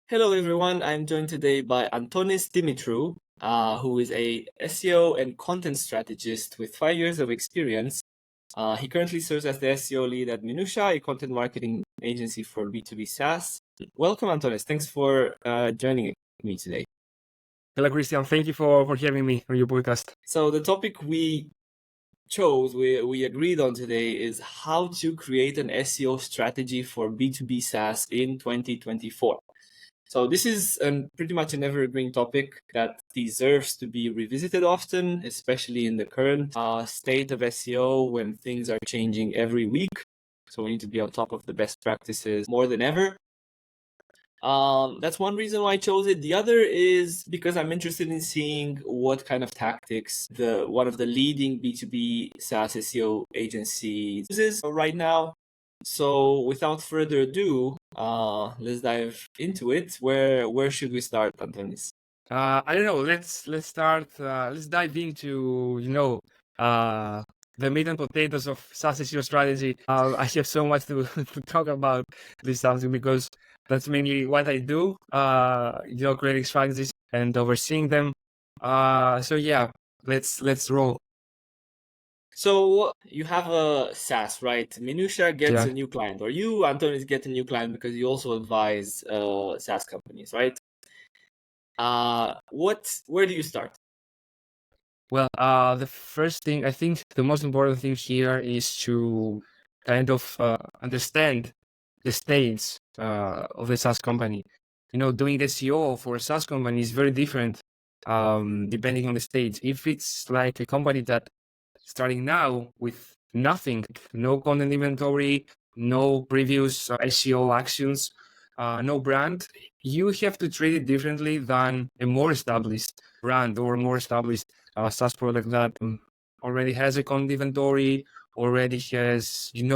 Hello everyone, I'm joined today by Antonis Dimitrou, who is a SEO and content strategist with 5 years of experience. He currently serves as the SEO lead at Minuttia, a content marketing agency for B2B SaaS. Welcome, Antonis. Thanks for joining me today. Hello, Christian. Thank you for having me on your podcast. So the topic we chose, we agreed on today is how to create an SEO strategy for B2B SaaS in 2024. So this is pretty much an evergreen topic that deserves to be revisited often, especially in the current state of SEO when things are changing every week. So we need to be on top of the best practices more than ever. That's one reason why I chose it. The other is because I'm interested in seeing what kind of tactics one of the leading B2B SaaS SEO agencies uses right now. So without further ado, let's dive into it. Where should we start, Antonis? I don't know. Let's start. Let's dive into the meat and potatoes of SaaS SEO strategy. I have so much to talk about this something because that's mainly what I do. Creating strategies and overseeing them. So yeah, let's roll. So you have a SaaS, right? Minuttia gets Yeah. a new client, or you, Antonis, get a new client because you also advise SaaS companies, right? Where do you start? Well, the first thing, I think the most important thing here is to kind of understand the stage of the SaaS company. Doing SEO for a SaaS company is very different depending on the stage. If it's like a company that starting now with nothing, no content inventory, no previous SEO actions, no brand, you have to treat it differently than a more established brand or more established SaaS product that already has a content inventory, already has, an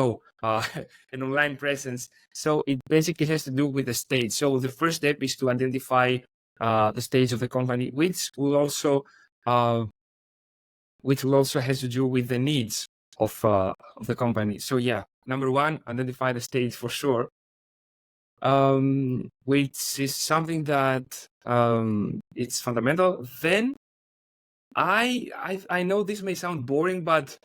online presence. So it basically has to do with the stage. So the first step is to identify the stage of the company, which will also has to do with the needs of the company. So yeah, number one, identify the stage for sure. Which is something that it's fundamental. Then I know this may sound boring, but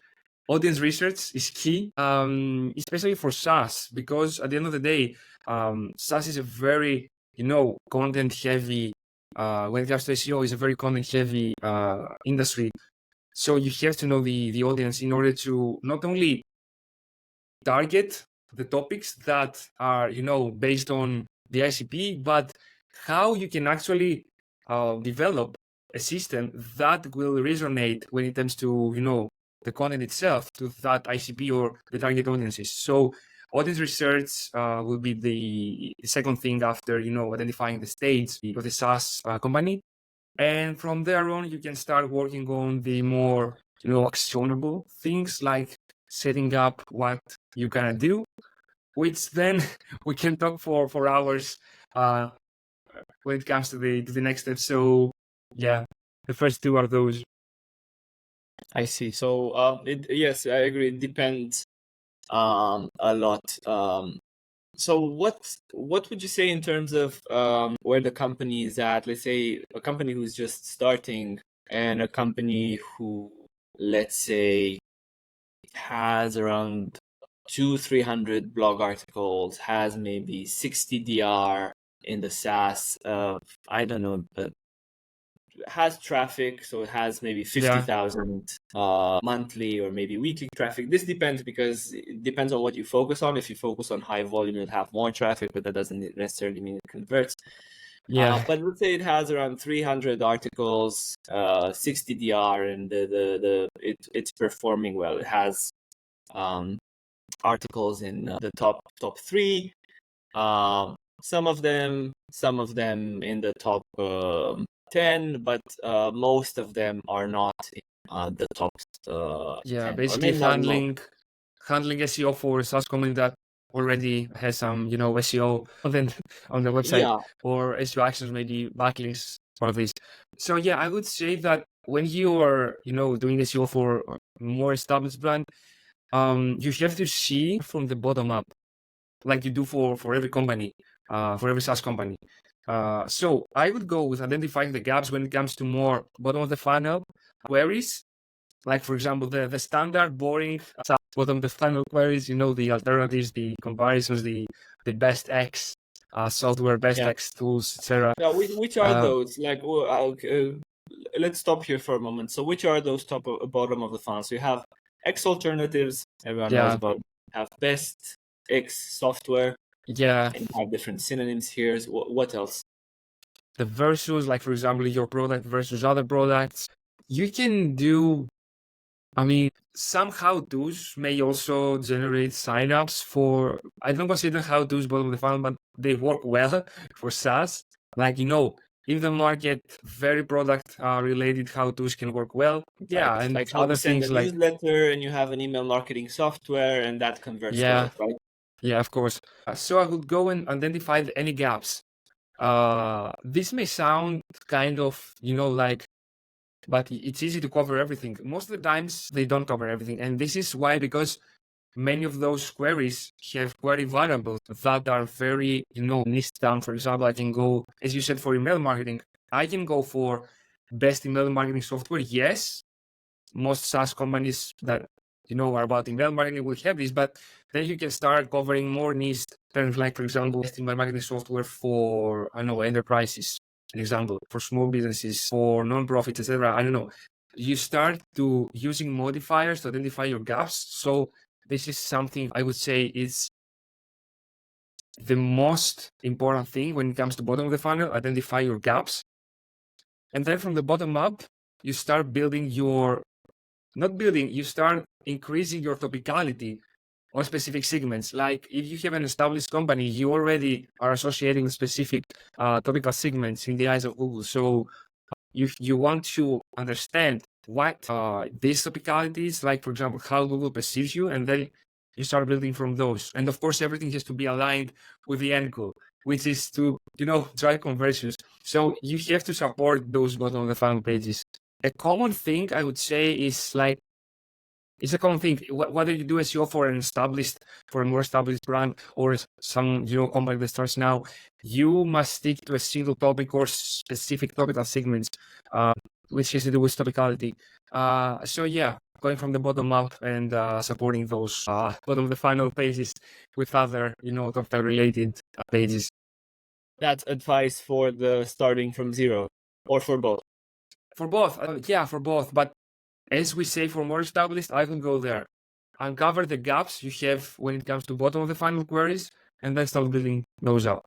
audience research is key, especially for SaaS, because at the end of the day, SaaS is a very content heavy. When it comes to SEO, is a very content heavy industry. So you have to know the audience in order to not only target the topics that are, based on the ICP, but how you can actually develop a system that will resonate when it comes to, the content itself to that ICP or the target audiences. So audience research will be the second thing after, identifying the stage of the SaaS company. And from there on, you can start working on the more, actionable things like setting up what you're gonna do, which then we can talk for hours when it comes to the next step. So yeah, the first two are those. I see. So yes, I agree. It depends a lot. So what would you say in terms of where the company is at? Let's say a company who's just starting and a company who, let's say, has around 200-300 blog articles, has maybe 60 DR in the SaaS, I don't know, but has traffic, so it has maybe 50,000 monthly or maybe weekly traffic. This depends because it depends on what you focus on. If you focus on high volume, you'll have more traffic, but that doesn't necessarily mean it converts. Yeah. But let's say it has around 300 articles, 60 DR, and it's performing well. It has articles in the top 3. Some of them in the top 10, but most of them are not in the top 10. Basically handling SEO for a SaaS company that already has some SEO content on the website, or SEO actions, maybe backlinks for this. So yeah, I would say that when you are doing SEO for a more established brand, you have to see from the bottom up, like you do for every company, for every SaaS company. So I would go with identifying the gaps when it comes to more bottom of the funnel queries. Like, for example, the standard boring bottom of the funnel queries, you know, the alternatives, the comparisons, the best X software, best Yeah. X tools, etc. Yeah, which are those? Like, let's stop here for a moment. So, which are those top of, bottom of the funnel? So you have X alternatives, everyone knows Yeah, about. Have best X software, yeah. and you have different synonyms here. What else? The versus, like, for example, your product versus other products. You can do, I mean, some how-tos may also generate signups for, I don't consider how-tos bottom of the funnel, but they work well for SaaS. Like, you know, if the market, very product related how-tos can work well. Yeah, Right, and like how to other send a things like, newsletter, and you have an email marketing software, and that converts yeah, well, right? yeah, of course. So I would go and identify any gaps. This may sound kind of, you know, like, but it's easy to cover everything. Most of the times they don't cover everything. And this is why, because many of those queries have query variables that are very, you know, niche down. For example, I can go, as you said, for email marketing, I can go for best email marketing software. Yes, most SaaS companies that, you know, are about email marketing will have this, but then you can start covering more niche terms, like, for example, best email marketing software for, I don't know, enterprises, an example, for small businesses, for non-profits, etc. I don't know. You start to using modifiers to identify your gaps. So this is something I would say is the most important thing when it comes to bottom of the funnel. Identify your gaps. And then from the bottom up, you start building your, not building, you start increasing your topicality on specific segments. Like, if you have an established company, you already are associating specific topical segments in the eyes of Google. So you want to understand what these topicalities, like, for example, how Google perceives you, and then you start building from those. And of course, everything has to be aligned with the end goal, which is to, you know, drive conversions. So you have to support those bottom of the funnel pages. A common thing I would say is, like, it's a common thing. Whether you do SEO for for a more established brand, or some, you know, company that starts now, you must stick to a single topic or specific topical segments, which has to do with topicality. So yeah, going from the bottom up and supporting those bottom of the funnel pages with other, you know, topical related pages. That's advice for the starting from zero, or for both. For both, yeah, for both. But as we say, for more established, I can go there, uncover the gaps you have when it comes to bottom of the funnel queries, and then start building those out.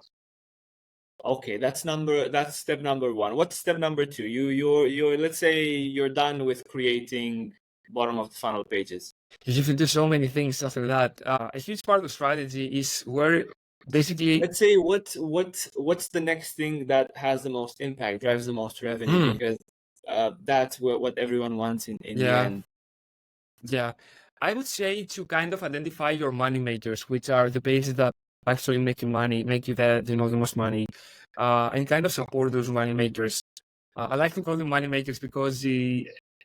Okay, that's step number one. What's step number two? You're let's say you're done with creating bottom of the funnel pages. You have to do so many things after that. A huge part of strategy is where basically, Let's say what's the next thing that has the most impact, drives the most revenue, because that's what everyone wants in the yeah, end. yeah. I would say to kind of identify your money makers, which are the pages that actually make you money, make you the, you know, the most money, and kind of support those money makers. I like to call them money makers because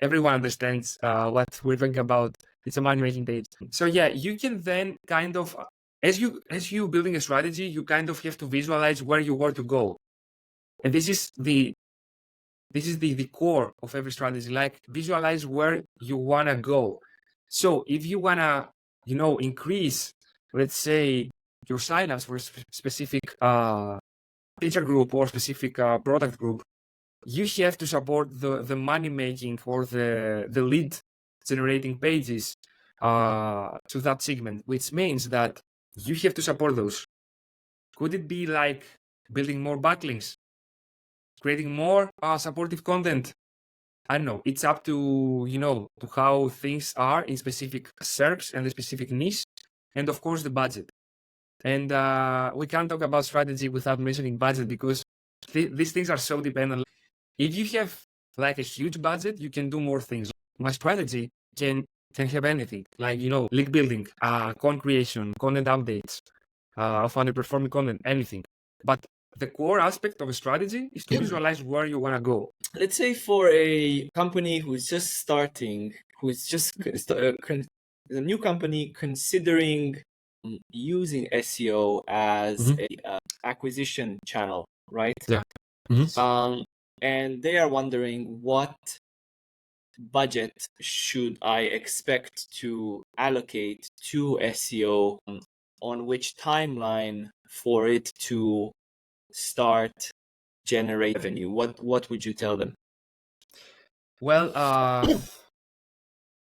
everyone understands what we're talking about. It's a money making page. So yeah, you can then kind of, as you building a strategy, you kind of have to visualize where you want to go, and this is the core of every strategy. Like, visualize where you wanna go. So if you wanna, you know, increase, let's say, your signups for a specific feature group or specific product group, you have to support the money making or the lead generating pages to that segment, which means that you have to support those. Could it be like building more backlinks, creating more supportive content? I don't know. It's up to, you know, to how things are in specific SERPs and the specific niche, and of course the budget. And we can't talk about strategy without mentioning budget, because these things are so dependent. If you have like a huge budget, you can do more things. My strategy can have anything, like, you know, link building, content creation, content updates, of underperforming content, anything. But the core aspect of a strategy is to visualize where you want to go. Let's say for a company who's just starting, who's just a new company considering using SEO as a acquisition channel. right? Yeah. Mm-hmm. And they are wondering what budget should I expect to allocate to SEO, on which timeline for it to start generate revenue. What would you tell them? Well,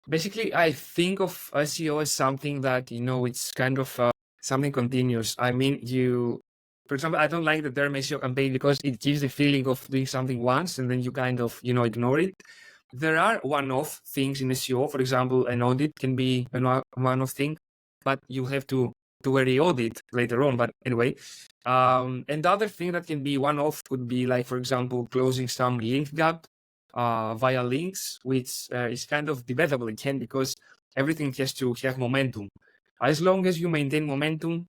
basically, I think of SEO as something that, it's kind of something continuous. I mean, for example, I don't like the term SEO campaign because it gives the feeling of doing something once and then you kind of, ignore it. There are one-off things in SEO. For example, an audit can be a one-off thing, but you have to a re-audit later on. But anyway, and the other thing that can be one-off could be like, for example, closing some link gap via links, which is kind of debatable again because everything has to have momentum. As long as you maintain momentum,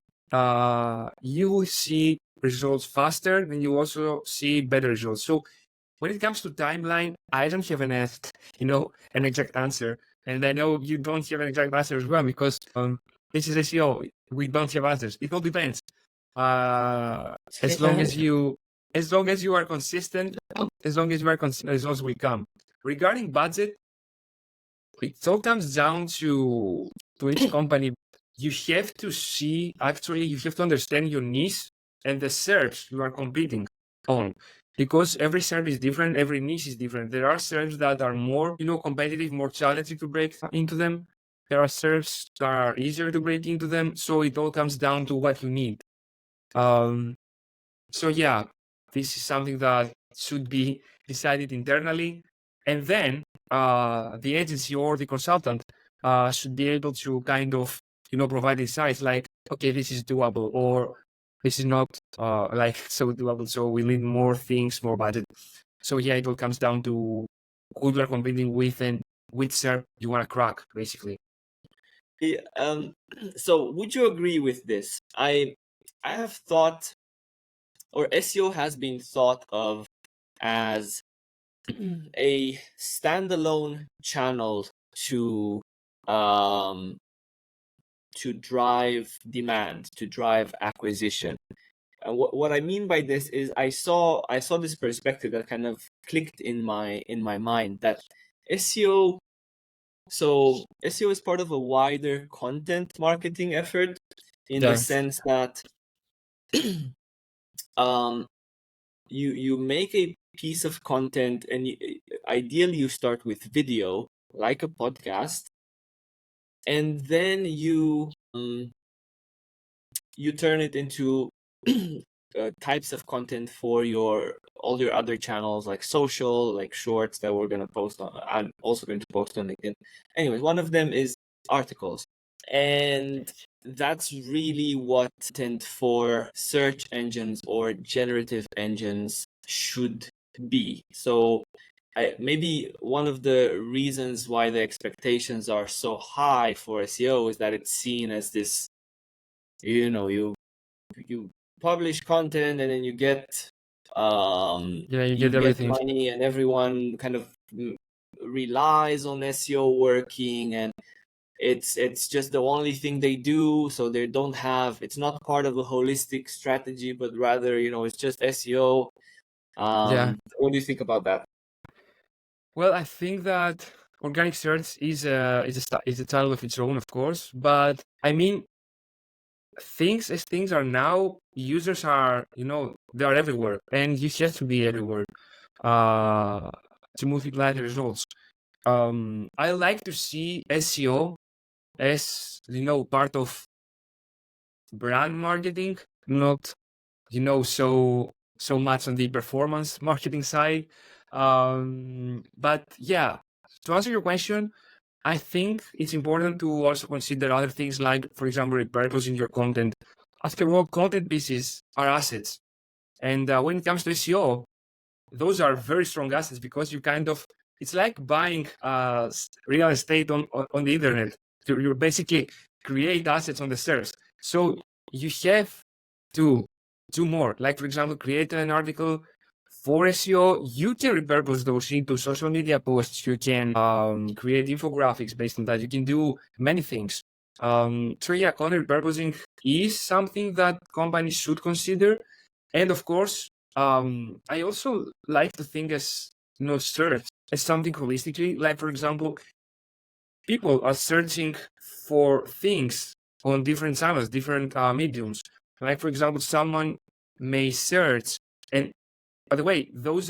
you will see results faster and you also see better results. So when it comes to timeline, I don't have an exact answer. And I know you don't have an exact answer as well because this is SEO. We don't have answers. It all depends. As long as you are consistent, results will come. Regarding budget, it all comes down to each company. You have to understand your niche and the SERPs you are competing on. Because every SERP is different, every niche is different. There are SERPs that are more, competitive, more challenging to break into them. There are SERPs that are easier to break into them. So it all comes down to what you need. So yeah, this is something that should be decided internally, and then the agency or the consultant should be able to kind of provide insights like, okay, this is doable, or this is not like so doable. So we need more things, more budget. So yeah, it all comes down to who you are competing with and which SERP you want to crack, basically. Yeah, so would you agree with this? I have thought, or SEO has been thought of as a standalone channel to drive demand, to drive acquisition. And what I mean by this is I saw this perspective that kind of clicked in my mind that SEO SEO is part of a wider content marketing effort in the sense that you make a piece of content and ideally you start with video like a podcast, and then you turn it into types of content for all your other channels like social, like shorts that we're going to post on. I'm also going to post on LinkedIn. Anyways, one of them is articles, and that's really what content for search engines or generative engines should be. So maybe one of the reasons why the expectations are so high for SEO is that it's seen as this, you publish content and then you get you get everything. money, and everyone kind of relies on SEO working, and it's just the only thing they do, so they don't have, it's not part of a holistic strategy, but rather it's just SEO. What do you think about that? Well, I think that organic search is a title of its own, of course. But I mean, things are now, users are, they are everywhere, and you have to be everywhere to multiply the results. I like to see SEO as part of brand marketing, not so much on the performance marketing side. But yeah, to answer your question, I think it's important to also consider other things like, for example, repurposing your content. After all, content pieces are assets. And when it comes to SEO, those are very strong assets because it's like buying real estate on the internet. You basically create assets on the search. So you have to do more. Like, for example, create an article for SEO. You can repurpose those into social media posts. You can create infographics based on that. You can do many things. So yeah, content repurposing is something that companies should consider. And of course, I also like to think as search as something holistically. Like for example, people are searching for things on different channels, different mediums. Like for example, someone may search, and by the way, those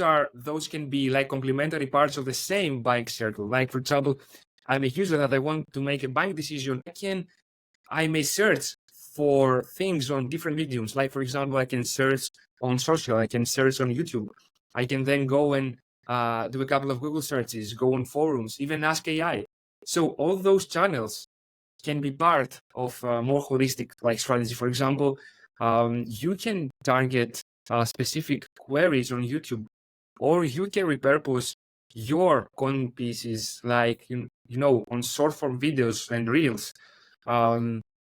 can be like complementary parts of the same buying circle. Like for example, I'm a user that I want to make a buying decision. I may search for things on different mediums. Like for example, I can search on social, I can search on YouTube. I can then go and do a couple of Google searches, go on forums, even ask AI. So all those channels can be part of a more holistic like strategy. For example, you can target specific queries on YouTube, or you can repurpose your content pieces like on short form videos and reels.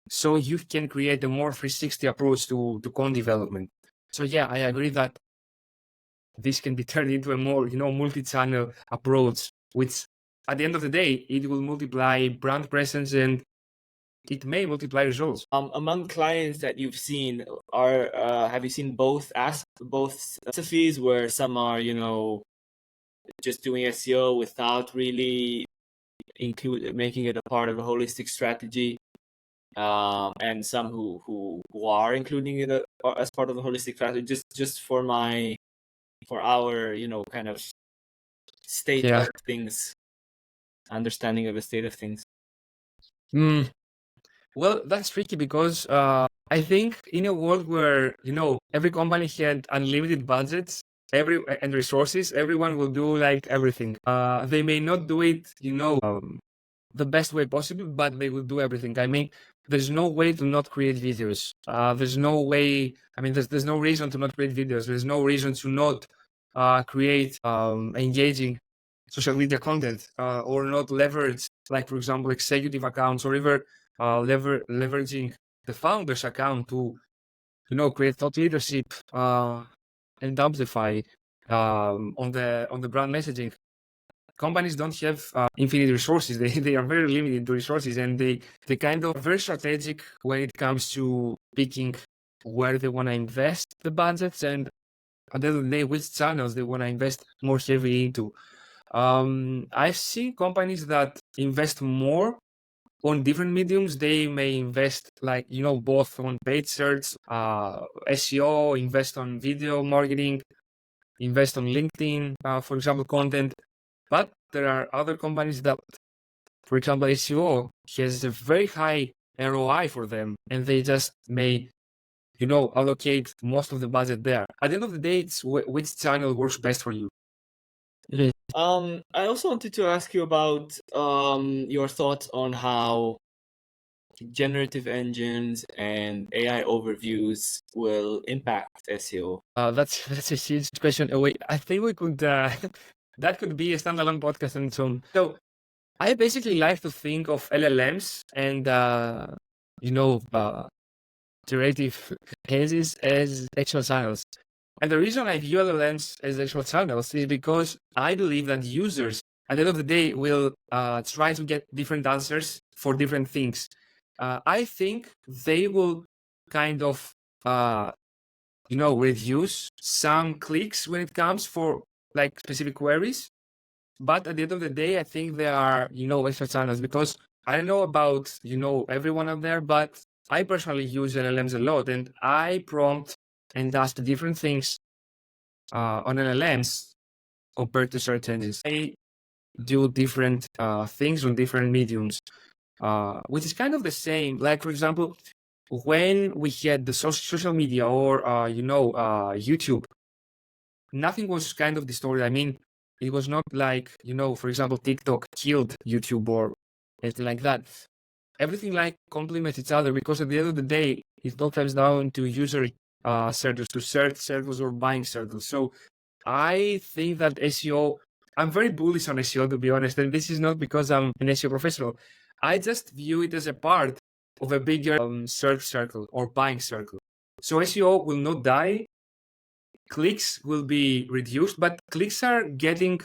So you can create a more 360 approach to content development. So yeah, I agree that this can be turned into a more multi-channel approach, which at the end of the day it will multiply brand presence and it may multiply results. Among clients that you've seen, have you seen both philosophies where some are just doing SEO without really making it a part of a holistic strategy, and some who are including it as part of a holistic strategy, just for our kind of state of things, understanding of the state of things. Well, that's tricky because I think in a world where every company had unlimited budgets, and resources, everyone will do like everything. They may not do it, the best way possible, but they will do everything. I mean, there's no way to not create videos. There's no way. I mean, there's no reason to not create videos. There's no reason to not create engaging social media content, or not leverage, like for example, executive accounts, or even leveraging the founder's account to create thought leadership and amplify on the brand messaging. Companies don't have infinite resources. They are very limited to resources, and they kind of very strategic when it comes to picking where they want to invest the budgets, and at the end of the day, which channels they want to invest more heavily into. I've seen companies that invest more on different mediums. They may invest like both on paid search, SEO, invest on video marketing, invest on LinkedIn, for example, content. But there are other companies that, for example, SEO has a very high ROI for them, and they just may allocate most of the budget there. At the end of the day, it's which channel works best for you. I also wanted to ask you about your thoughts on how generative engines and AI overviews will impact SEO. That's a huge question. Oh, wait, I think we could that could be a standalone podcast on its own. So I basically like to think of LLMs and generative engines as actual channels. And the reason I view LLMs as actual channels is because I believe that users, at the end of the day, will try to get different answers for different things. I think they will kind of, reduce some clicks when it comes for like specific queries. But at the end of the day, I think there are, extra channels, because I don't know about, everyone out there, but I personally use LLMs a lot, and I prompt and ask different things on LLMs compared to search engines. I do different things on different mediums, which is kind of the same. Like, for example, when we had the social media or, YouTube, nothing was kind of distorted. I mean, it was not like, for example, TikTok killed YouTube or anything like that. Everything like complements each other, because at the end of the day, it all comes down to user circles, to search circles or buying circles. So I think that SEO, I'm very bullish on SEO, to be honest. And this is not because I'm an SEO professional. I just view it as a part of a bigger search circle or buying circle. So SEO will not die. Clicks will be reduced, but clicks are getting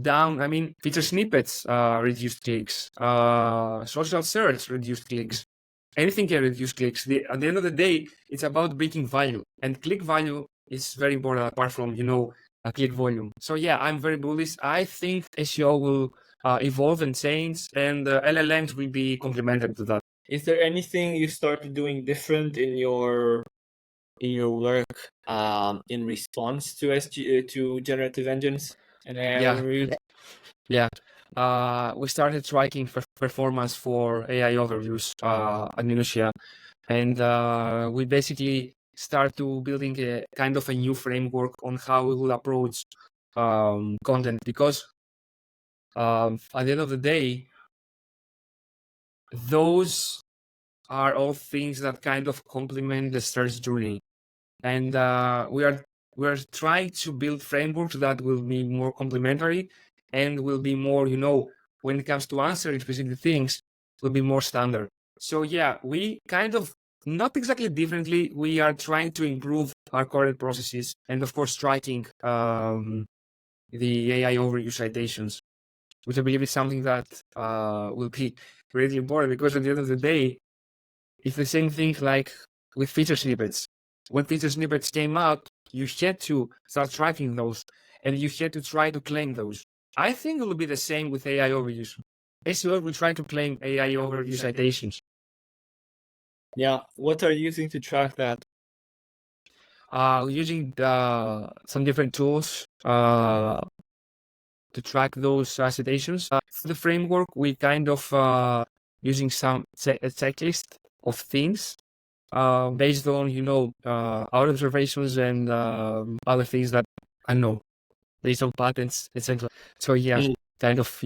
down. I mean, feature snippets reduced clicks, social search reduced clicks. Anything can reduce clicks. At the end of the day, it's about bringing value, and click value is very important apart from, a click volume. So yeah, I'm very bullish. I think SEO will evolve and change, and LLMs will be complementary to that. Is there anything you started doing different in your work in response to to generative engines and AI Yeah. overviews? Yeah. We started tracking performance for AI overviews at Minuttia, and we basically start to building a kind of a new framework on how we will approach content, because at the end of the day, those are all things that kind of complement the search journey, and we are trying to build frameworks that will be more complementary and will be more, when it comes to answering specific things, will be more standard. So yeah, we kind of, not exactly differently, we are trying to improve our current processes, and of course tracking the AI overview citations, which I believe is something that will be really important, because at the end of the day, it's the same thing like with feature snippets. When feature snippets came out, you had to start tracking those, and you had to try to claim those. I think it will be the same with AI overviews. SEO will try to claim AI overview citations. Yeah. What are you using to track that? Using some different tools to track those citations. For the framework, we kind of using some a checklist of things based on, our observations and other things that I know, based on patents, etc. So yeah, kind of,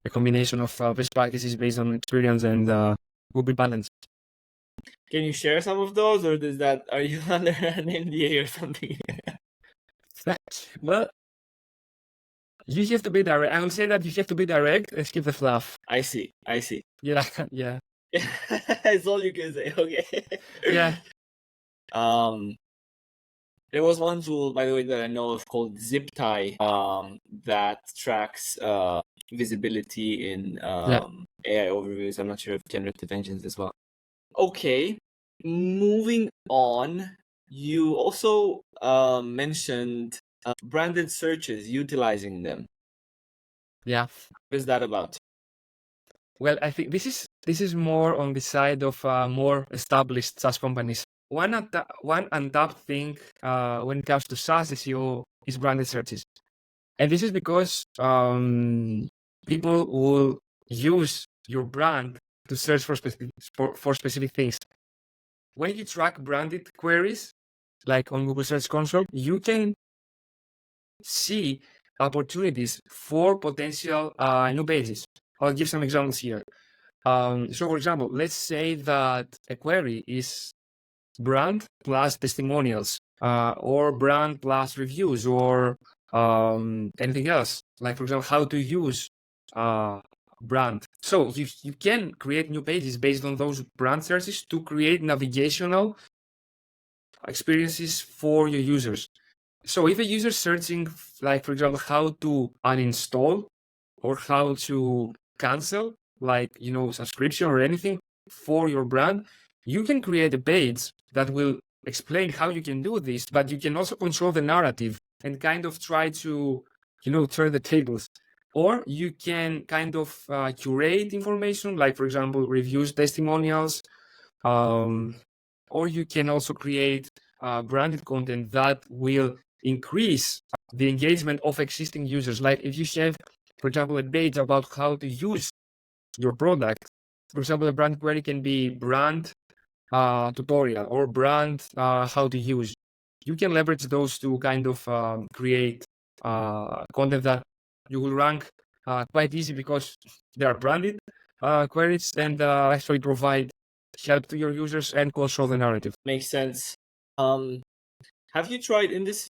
a combination of best practices based on experience, and will be balanced. Can you share some of those, or are you under an NDA or something? Well, you have to be direct. I will say that you have to be direct and skip the fluff. I see. Yeah, yeah. That's all you can say. Okay. Yeah. There was one tool, by the way, that I know of called zip tie, that tracks visibility in AI overviews. I'm not sure if generative engines as well. Okay, moving on. You also mentioned branded searches, utilizing them. Yeah. What is that about? Well, I think this is more on the side of more established SaaS companies. One untapped thing when it comes to SaaS SEO is branded searches, and this is because people will use your brand to search for specific things. When you track branded queries, like on Google Search Console, you can see opportunities for potential new pages. I'll give some examples here. So for example, let's say that a query is brand plus testimonials, or brand plus reviews, or anything else. Like for example, how to use brand. So you can create new pages based on those brand searches to create navigational experiences for your users. So if a user is searching, like for example, how to uninstall or how to cancel, like, subscription or anything for your brand, you can create a page that will explain how you can do this, but you can also control the narrative and kind of try to, turn the tables. Or you can kind of curate information, like for example, reviews, testimonials, or you can also create branded content that will increase the engagement of existing users. Like if you have, for example, a page about how to use your product, for example, a brand query can be brand tutorial or brand how to use. You can leverage those to kind of create content that you will rank quite easy, because they are branded queries, and actually provide help to your users and control the narrative. Makes sense. Have you tried in this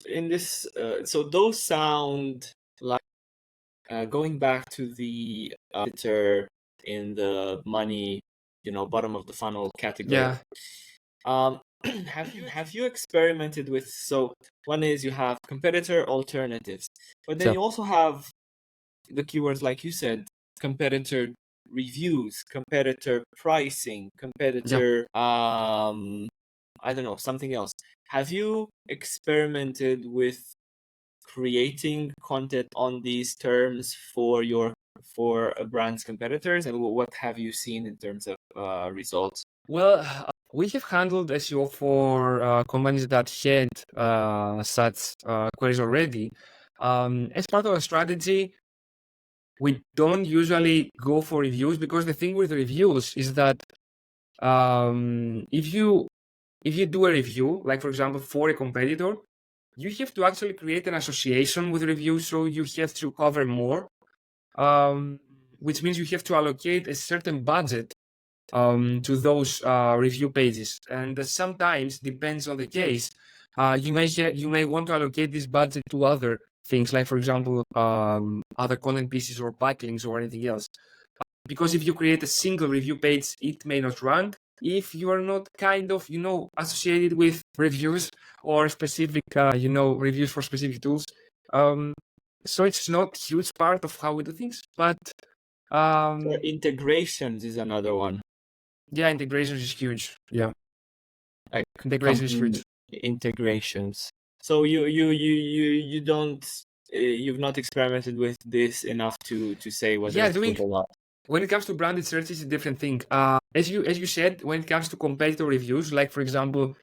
so those sound like going back to the editor in the money, bottom of the funnel category. Yeah. Have you experimented with, so one is you have competitor alternatives, but then you also have the keywords like you said, competitor reviews, competitor pricing, competitor I don't know, something else. have you experimented with creating content on these terms for a brand's competitors, and what have you seen in terms of results? Well, we have handled SEO for companies that had such queries already. As part of our strategy, we don't usually go for reviews, because the thing with reviews is that if you do a review, like for example for a competitor, you have to actually create an association with reviews, so you have to cover more, which means you have to allocate a certain budget to those review pages. And sometimes, depends on the case, you may want to allocate this budget to other things, like for example other content pieces or backlinks or anything else. Because if you create a single review page, it may not rank if you are not kind of associated with reviews or specific reviews for specific tools. So it's not huge part of how we do things, but Integrations is another one. yeah, integration is huge. Yeah, Like integration is huge. integrations. So you don't you've not experimented with this enough to say whether Yeah, it's good or not. when it comes to branded search, it's a different thing. As you said, when it comes to competitor reviews, like for example,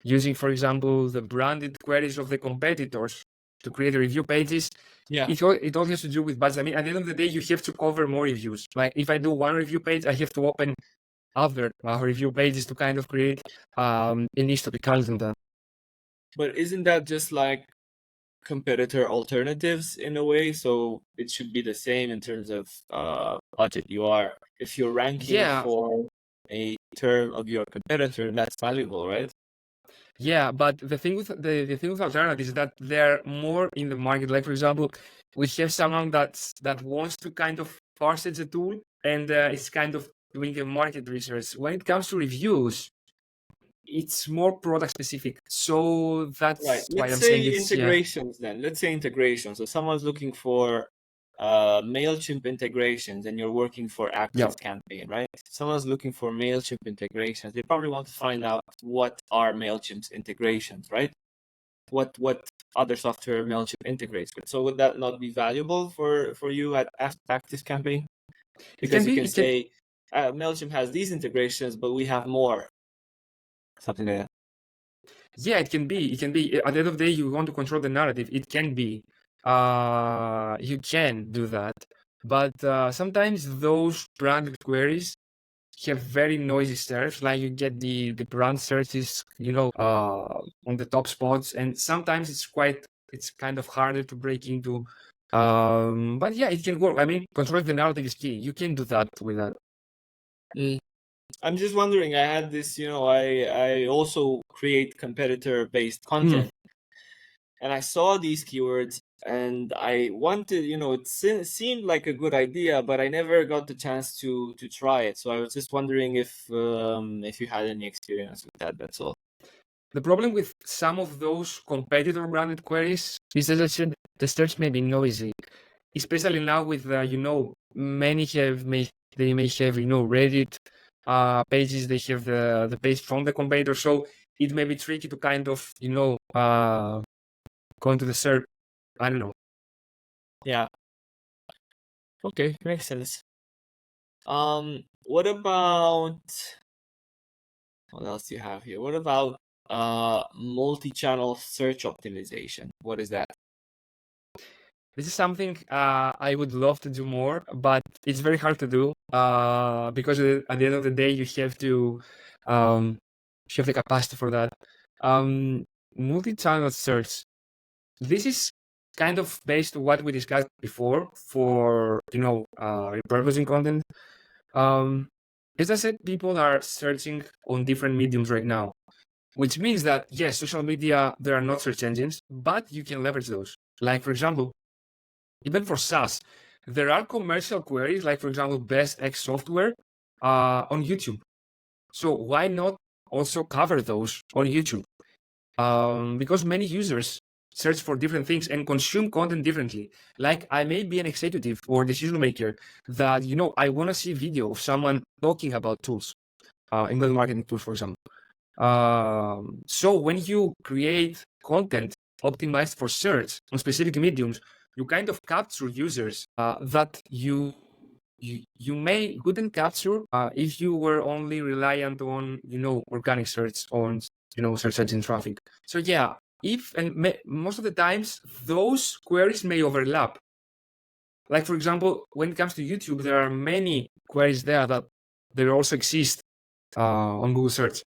using the branded queries of the competitors to create review pages, Yeah. it all has to do with budget. I mean, at the end of the day, you have to cover more reviews. Like if I do one review page, I have to open other review pages to kind of create a niche to be content. But isn't that just like competitor alternatives in a way? So it should be the same in terms of budget. If you're ranking for a term of your competitor, that's valuable, right? Yeah, but the thing with alternatives is that they're more in the market. Like for example, we have someone that wants to kind of parse the tool and is kind of doing a market research. When it comes to reviews, it's more product specific. So that's right. why Let's I'm say saying it's integrations then. Let's say integrations. So someone's looking for MailChimp integrations and you're working for Active Campaign, right? Someone's looking for MailChimp integrations. They probably want to find out what are MailChimp's integrations, right? What other software MailChimp integrates with. So would that not be valuable for you at Active Campaign? Because you can say MailChimp has these integrations, but we have more. Something like that. Yeah, it can be. At the end of the day, you want to control the narrative. It can be. You can do that. But sometimes those branded queries have very noisy search. Like you get the brand searches, on the top spots, and sometimes it's kind of harder to break into. But yeah, it can work. I mean, controlling the narrative is key. You can do that with that. I'm just wondering, I had this, I also create competitor-based content. And I saw these keywords and I wanted, it seemed like a good idea, but I never got the chance to try it. So I was just wondering if you had any experience with that, that's all. The problem with some of those competitor branded queries is that the search may be noisy, especially now with many they may have Reddit pages, they have the page from the competitor, so it may be tricky to kind of go into the search. I don't know. Yeah. Okay, makes sense. What about what else do you have here? What about multi-channel search optimization? What is that? This is something I would love to do more, but it's very hard to do because at the end of the day, you have the capacity for that. Multi-channel search. This is kind of based on what we discussed before for repurposing content. As I said, people are searching on different mediums right now, which means that yes, social media, there are not search engines, but you can leverage those. Like for example, even for SaaS, there are commercial queries, like for example, best X software on YouTube. So why not also cover those on YouTube? Because many users search for different things and consume content differently. Like I may be an executive or decision maker that, I want to see a video of someone talking about tools, email marketing tools, for example. So when you create content optimized for search on specific mediums, you kind of capture users that you may couldn't capture if you were only reliant on organic search on search engine traffic. So yeah, if and most of the times those queries may overlap. Like for example, when it comes to YouTube, there are many queries there that there also exist on Google search.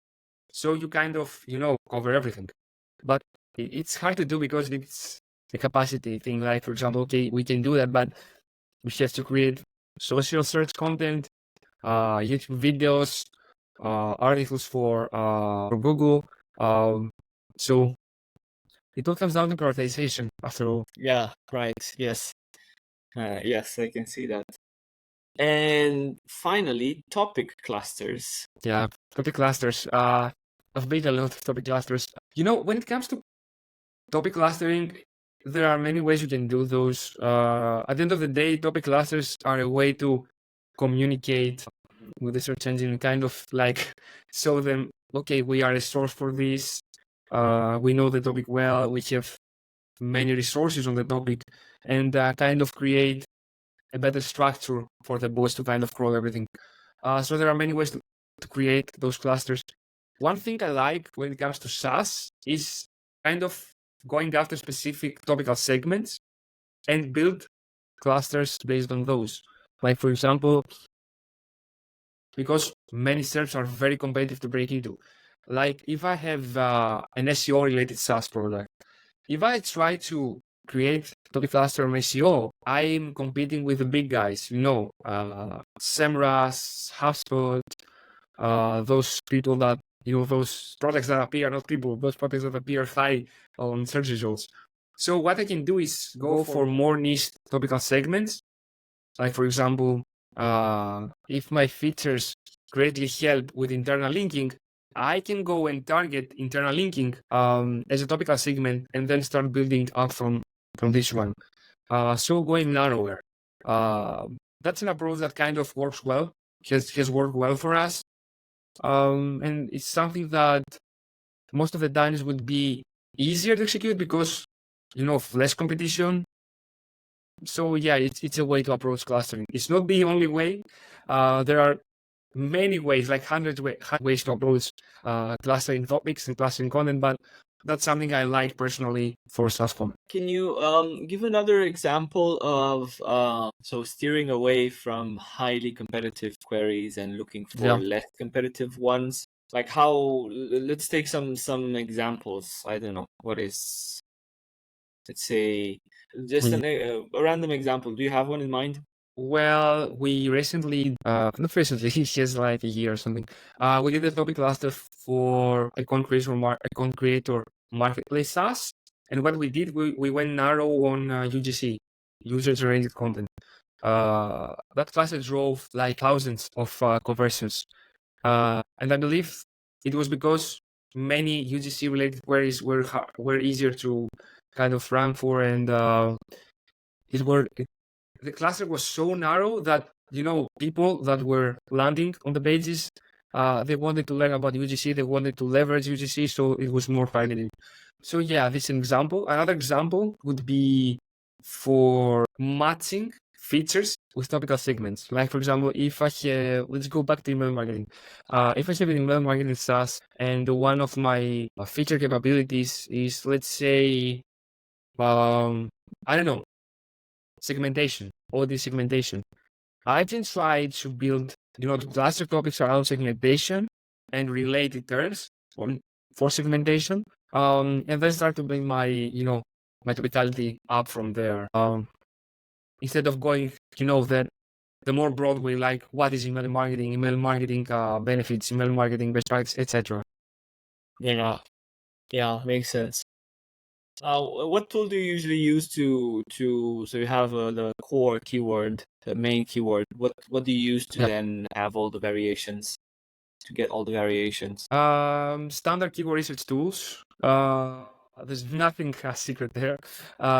So you kind of cover everything, but it's hard to do because it's a capacity thing. Like for example, okay, we can do that, but we have to create social search content, YouTube videos, articles for Google. So it all comes down to prioritization after all. Yeah, right. Yes. Yes, I can see that. And finally, topic clusters. Yeah, topic clusters. I've made a lot of topic clusters. When it comes to topic clustering, there are many ways you can do those. At the end of the day, topic clusters are a way to communicate with the search engine, kind of like show them, okay, we are a source for this. We know the topic well. We have many resources on the topic, and kind of create a better structure for the bots to kind of crawl everything. So there are many ways to create those clusters. One thing I like when it comes to SaaS is kind of going after specific topical segments and build clusters based on those. Like for example, because many SERPs are very competitive to break into. Like if I have an SEO related SaaS product, if I try to create topic cluster on SEO, I'm competing with the big guys, Semrush, HubSpot, those people that, those products that appear, not people, those products that appear high on search results. So what I can do is go for more niche topical segments. Like for example, if my features greatly help with internal linking, I can go and target internal linking as a topical segment and then start building up from this one. So going narrower. That's an approach that kind of works well, has worked well for us. And it's something that most of the times would be easier to execute because, of less competition. So yeah, it's a way to approach clustering. It's not the only way. There are many ways, like hundreds ways to approach clustering topics and clustering content, but that's something I like personally for SaaScom. Can you give another example of so steering away from highly competitive queries and looking for less competitive ones? Like how? Let's take some examples. I don't know what is. Let's say just a random example. Do you have one in mind? Well, we recently, not recently, just like a year or something, we did a topic cluster for a content creator marketplace SaaS. And what we did, we went narrow on UGC, user-generated content. That cluster drove like thousands of conversions. And I believe it was because many UGC-related queries were easier to kind of rank for, and the cluster was so narrow that people that were landing on the pages, they wanted to learn about UGC, they wanted to leverage UGC, so it was more targeted. So yeah, this is an example. Another example would be for matching features with topical segments. Like for example, if I have, let's go back to email marketing. If I have an email marketing SaaS and one of my feature capabilities is, let's say, I don't know, segmentation, audience segmentation. I can try to build, the cluster topics around segmentation and related terms for segmentation, and then start to bring my, my topicality up from there. Instead of going, the more broad way, like what is email marketing benefits, email marketing best practices, etc. Yeah, makes sense. What tool do you usually use to so you have the core keyword, the main keyword. What do you use to then have all the variations, to get all the variations? Standard keyword research tools. There's nothing secret there.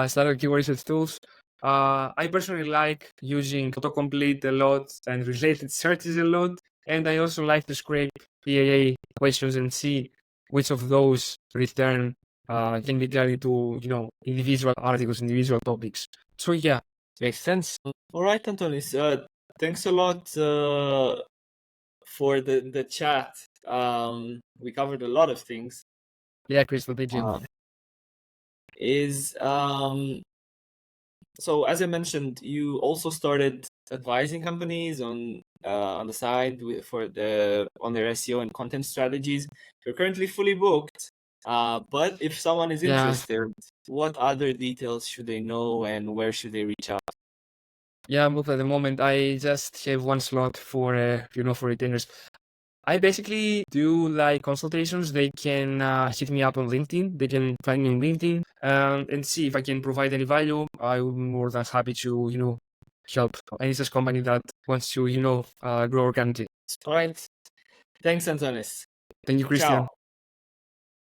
Standard keyword research tools. I personally like using autocomplete a lot and related searches a lot, and I also like to scrape PAA questions and see which of those return can be turned into, individual articles, individual topics. So yeah. Makes sense. All right, Antonis. Thanks a lot for the chat. We covered a lot of things. Yeah, Crystal, thank you. So as I mentioned, you also started advising companies on the side on their SEO and content strategies. You're currently fully booked, but if someone is interested, what other details should they know and where should they reach out? Yeah, but at the moment I just have one slot for for retainers. I basically do like consultations. They can hit me up on LinkedIn. They can find me on LinkedIn and see if I can provide any value. I'm more than happy to help any such company that wants to grow organically. All right. Thanks, Antonis. Thank you, Christian. Ciao.